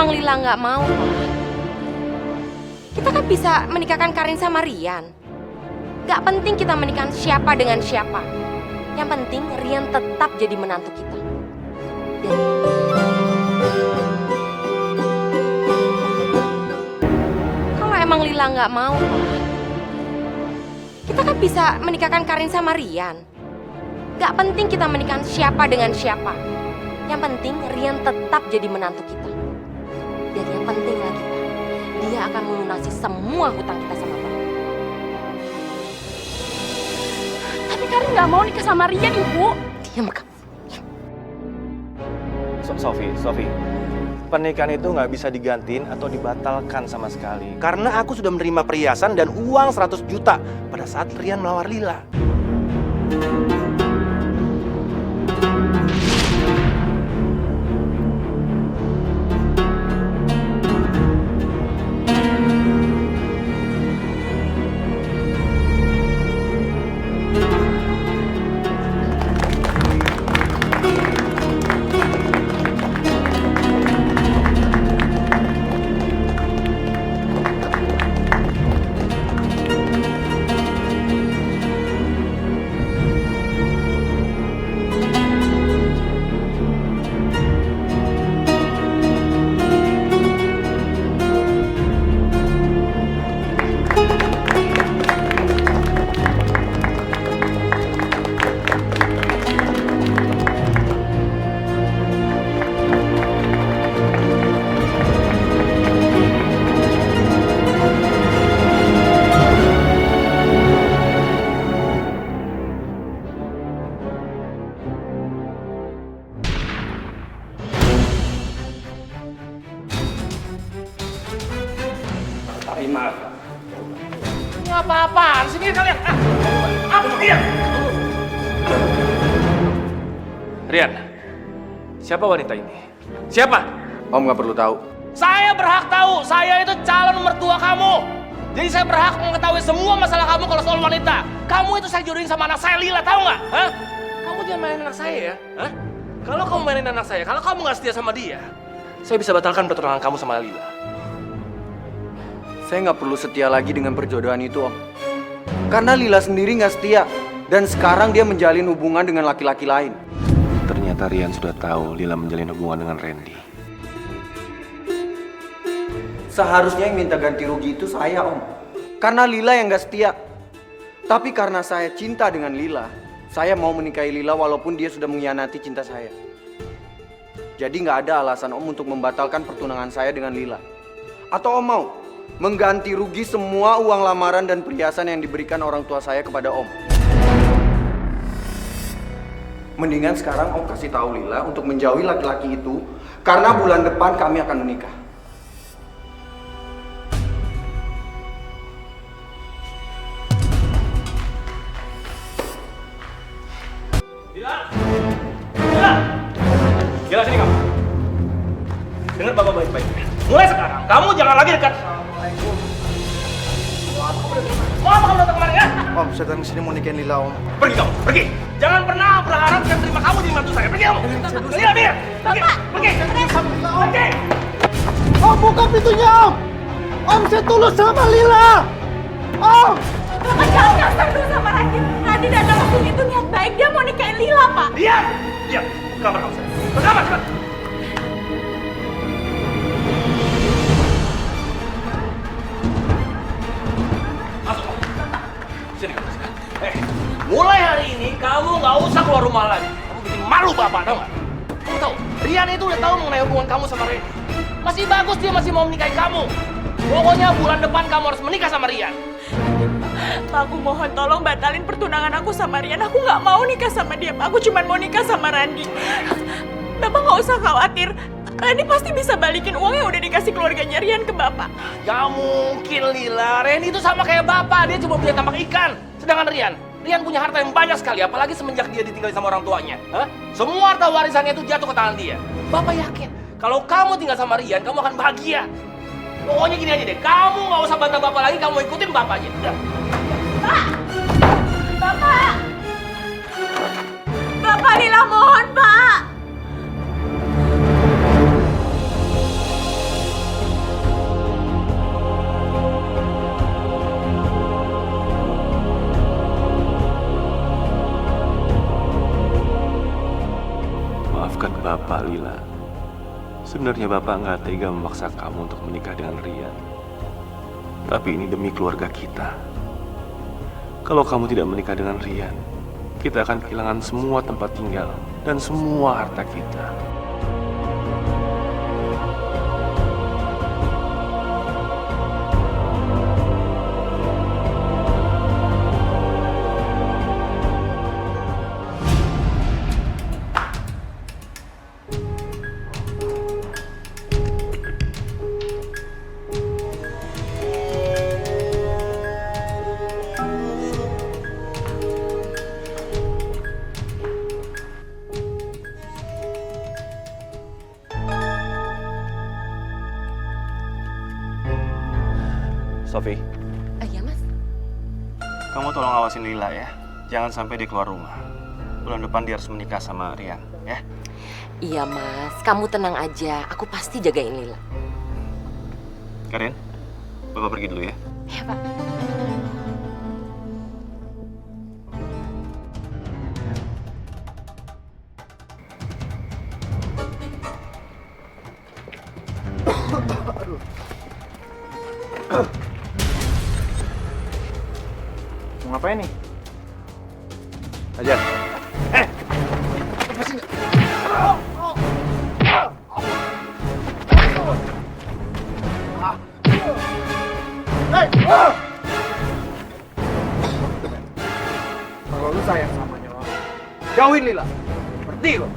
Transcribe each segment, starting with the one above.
emang Lila nggak mau, kita kan bisa menikahkan Karin sama Rian. Gak penting kita menikah siapa dengan siapa. Yang penting Rian tetap jadi menantu kita. Dan kalau emang Lila nggak mau, kita kan bisa menikahkan Karin sama Rian. Gak penting kita menikah siapa dengan siapa. Yang penting Rian tetap jadi menantu kita. Dan yang penting lagi, dia akan melunasi semua hutang kita sama Bapak. Tapi Karin nggak mau nikah sama Rian, Ibu. Diam kamu. Sofi, pernikahan itu nggak bisa digantiin atau dibatalkan sama sekali. Karena aku sudah menerima perhiasan dan uang 100 juta pada saat Rian melawar Lila. Maaf. Ini apa-apaan sih ini kalian? Apa dia? Rian, siapa wanita ini? Siapa? Om nggak perlu tahu. Saya berhak tahu. Saya itu calon mertua kamu. Jadi saya berhak mengetahui semua masalah kamu kalau soal wanita. Kamu itu saya jodohin sama anak saya Lila, tahu nggak? Hah? Kamu jangan mainin anak saya ya. Hah? Kalau kamu mainin anak saya, kalau kamu nggak setia sama dia, saya bisa batalkan pertunangan kamu sama Lila. Saya nggak perlu setia lagi dengan perjodohan itu, Om. Karena Lila sendiri nggak setia. Dan sekarang dia menjalin hubungan dengan laki-laki lain. Ternyata Rian sudah tahu Lila menjalin hubungan dengan Randy. Seharusnya yang minta ganti rugi itu saya, Om. Karena Lila yang nggak setia. Tapi karena saya cinta dengan Lila, saya mau menikahi Lila walaupun dia sudah mengkhianati cinta saya. Jadi nggak ada alasan Om untuk membatalkan pertunangan saya dengan Lila. Atau Om mau mengganti rugi semua uang lamaran dan perhiasan yang diberikan orang tua saya kepada Om. Mendingan sekarang Om kasih tahu Lila untuk menjauhi laki-laki itu, karena bulan depan kami akan menikah. Lila, sini kamu. Dengar Bapak baik-baik. Mulai sekarang, kamu jangan lagi dekat. Mau apa kamu datang kemari ya? Om, saya datang kesini mau nikahin Lila, Om. Pergi kamu, pergi. Jangan pernah berharap saya terima kamu jadi mantu saya. Pergi kamu. Lila, pergi. Pergi. Pergi. Om, buka pintunya, Om! Om, saya tulus sama Lila! Om! Bapak jangan kasar dulu sama Radit. Radit adalah waktu itu niat baik. Dia mau nikahin Lila, Pak. Diam. Diam. Ke kamar kamu saya. Ke kamar, cepat. Masuk. Sini kamu. Mulai hari ini kamu nggak usah keluar rumah lagi. Kamu bikin malu Bapak, tahu nggak? Kamu tahu, Rian itu udah tahu mengenai hubungan kamu sama Randy. Masih bagus dia masih mau menikahi kamu. Pokoknya bulan depan kamu harus menikah sama Rian. Pak, aku mohon tolong batalin pertunangan aku sama Rian. Aku nggak mau nikah sama dia, Pak. Aku cuma mau nikah sama Randy. Bapak nggak usah khawatir. Randy pasti bisa balikin uang yang udah dikasih keluarganya Rian ke Bapak. Gak mungkin Lila, Randy itu sama kayak Bapak. Dia cuma punya tambak ikan. Sedangkan Rian punya harta yang banyak sekali. Apalagi semenjak dia ditinggal sama orang tuanya. Hah? Semua harta warisannya itu jatuh ke tangan dia. Bapak yakin, kalau kamu tinggal sama Rian, kamu akan bahagia. Pokoknya gini aja deh, kamu nggak usah bantah Bapak lagi, kamu ikutin Bapak aja. Udah. Pak! Bapak! Bapak, Lila mohon, Pak! Sebenarnya Bapak nggak tega memaksa kamu untuk menikah dengan Rian. Tapi ini demi keluarga kita. Kalau kamu tidak menikah dengan Rian, kita akan kehilangan semua tempat tinggal dan semua harta kita. Sofi, Ya mas, kamu tolong awasin Lila ya. Jangan sampai dia keluar rumah. Bulan depan dia harus menikah sama Rian, ya. iya mas, kamu tenang aja, aku pasti jagain Lila. Karin, Bapak pergi dulu ya. Ya pak. Mau ngapain nih? Ajar. Kalau lu sayang sama nyawa, jauhin Lila. Ngerti lo?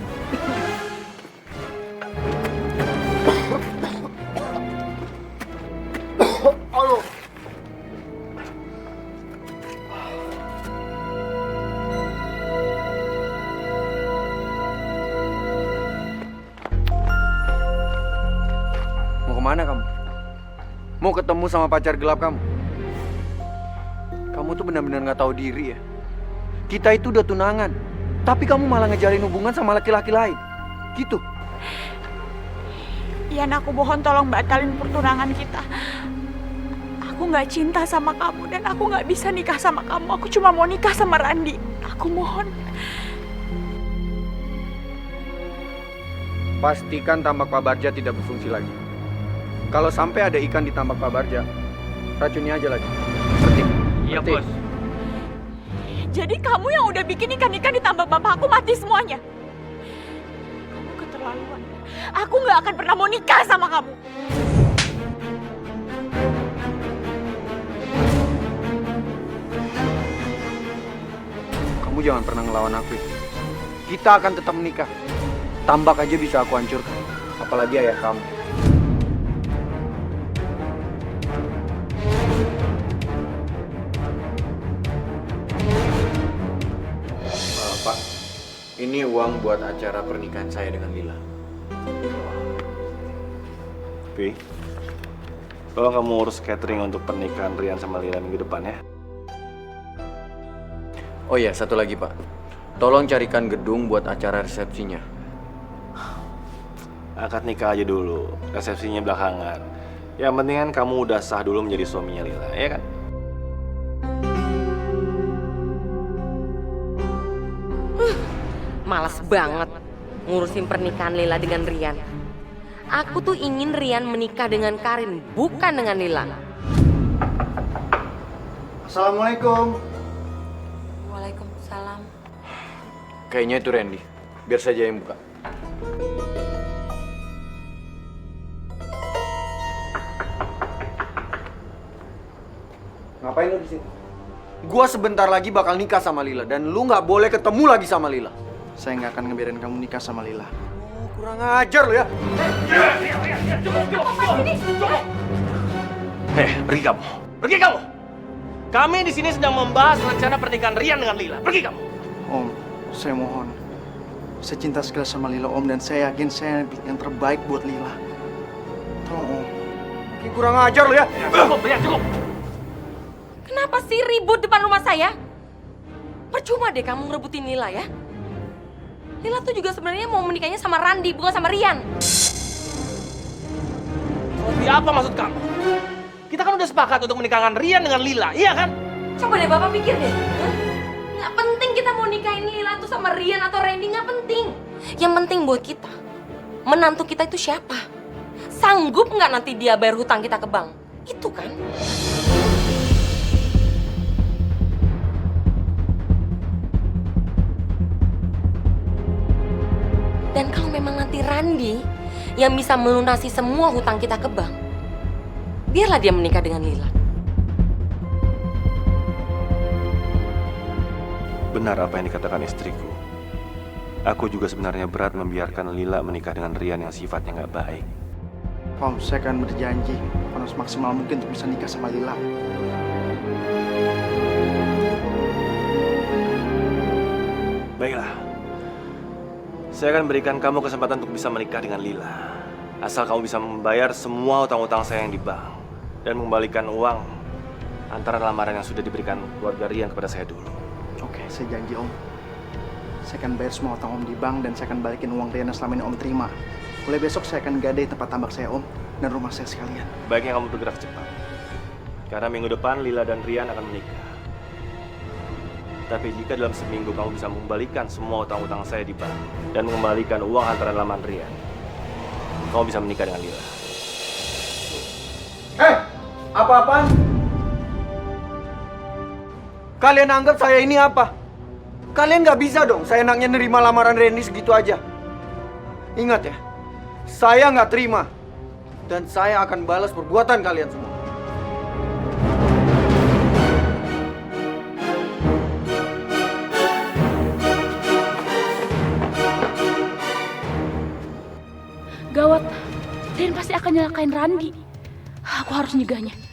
Mau kemana kamu? Mau ketemu sama pacar gelap kamu? Kamu tuh benar-benar nggak tahu diri ya. Kita itu udah tunangan, tapi kamu malah ngejalin hubungan sama laki-laki lain. Gitu. Ian, aku mohon tolong batalin pertunangan kita. Aku nggak cinta sama kamu dan aku nggak bisa nikah sama kamu. Aku cuma mau nikah sama Randi. Aku mohon. Pastikan tambak Pak Barja tidak berfungsi lagi. Kalau sampai ada ikan di tambak Pak Barja, racunnya aja lagi. Ngerti? Iya, Ngerti? Bos. Jadi kamu yang udah bikin ikan-ikan di tambak bapak aku mati semuanya. Kamu keterlaluan. Aku nggak akan pernah mau nikah sama kamu. Kamu jangan pernah ngelawan aku. Kita akan tetap menikah. Tambak aja bisa aku hancurkan. Apalagi ayah kamu. Pak, ini uang buat acara pernikahan saya dengan Lila. Pi, tolong kamu urus catering untuk pernikahan Rian sama Lila minggu depan ya. Oh iya, satu lagi Pak. Tolong carikan gedung buat acara resepsinya. Akad nikah aja dulu, resepsinya belakangan. Yang penting kan kamu udah sah dulu menjadi suaminya Lila, ya kan? Males banget ngurusin pernikahan Lila dengan Rian. Aku tuh ingin Rian menikah dengan Karin, bukan dengan Lila. Assalamualaikum. Waalaikumsalam. Kayaknya itu Randy. Biar saja yang buka. Ngapain lu di sini? Gua sebentar lagi bakal nikah sama Lila dan lu nggak boleh ketemu lagi sama Lila. Saya nggak akan ngebiarin kamu nikah sama Lila. Oh, kurang ajar lu ya. Pergi kamu. Pergi kamu. Kami di sini sedang membahas rencana pernikahan Rian dengan Lila. Pergi kamu. Om, saya mohon. Saya cinta sekali sama Lila Om dan saya yakin saya yang terbaik buat Lila. Tolong Om. Ini kurang ajar lu ya. Cukup, Rian, cukup. Kenapa sih ribut depan rumah saya? Percuma deh kamu ngerebutin Lila ya. Lila tuh juga sebenarnya mau menikahnya sama Randi, bukan sama Rian. Sofi, apa maksud kamu? Kita kan udah sepakat untuk menikahkan Rian dengan Lila, iya kan? Coba deh Bapak pikir deh. Hah? Nggak penting kita mau nikahin Lila tuh sama Rian atau Randy, nggak penting. Yang penting buat kita, menantu kita itu siapa? Sanggup nggak nanti dia bayar hutang kita ke bank? Itu kan? Dan kalau memang nanti Randi yang bisa melunasi semua hutang kita ke bank, biarlah dia menikah dengan Lila. Benar apa yang dikatakan istriku. Aku juga sebenarnya berat membiarkan Lila menikah dengan Rian yang sifatnya nggak baik. Om, saya akan berjanji akan semaksimal mungkin untuk bisa nikah sama Lila. Baiklah. Saya akan berikan kamu kesempatan untuk bisa menikah dengan Lila. Asal kamu bisa membayar semua utang-utang saya yang di bank. Dan mengembalikan uang antara lamaran yang sudah diberikan keluarga Rian kepada saya dulu. Oke, saya janji Om. Saya akan bayar semua utang Om di bank dan saya akan balikin uang Rian yang selama ini Om terima. Mulai besok saya akan gadai tempat tambak saya Om dan rumah saya sekalian. Baiknya kamu bergerak cepat. Karena minggu depan Lila dan Rian akan menikah. Tapi jika dalam seminggu kamu bisa mengembalikan semua utang-utang saya di bank dan mengembalikan uang antara laman Rian, kamu bisa menikah dengan Lila. Apa-apaan? Kalian anggap saya ini apa? Kalian nggak bisa dong saya enaknya nerima lamaran Randy segitu aja. Ingat ya, saya nggak terima. Dan saya akan balas perbuatan kalian semua. Gawat, Rian pasti akan nyalakain Randi. Aku harus nyegahnya.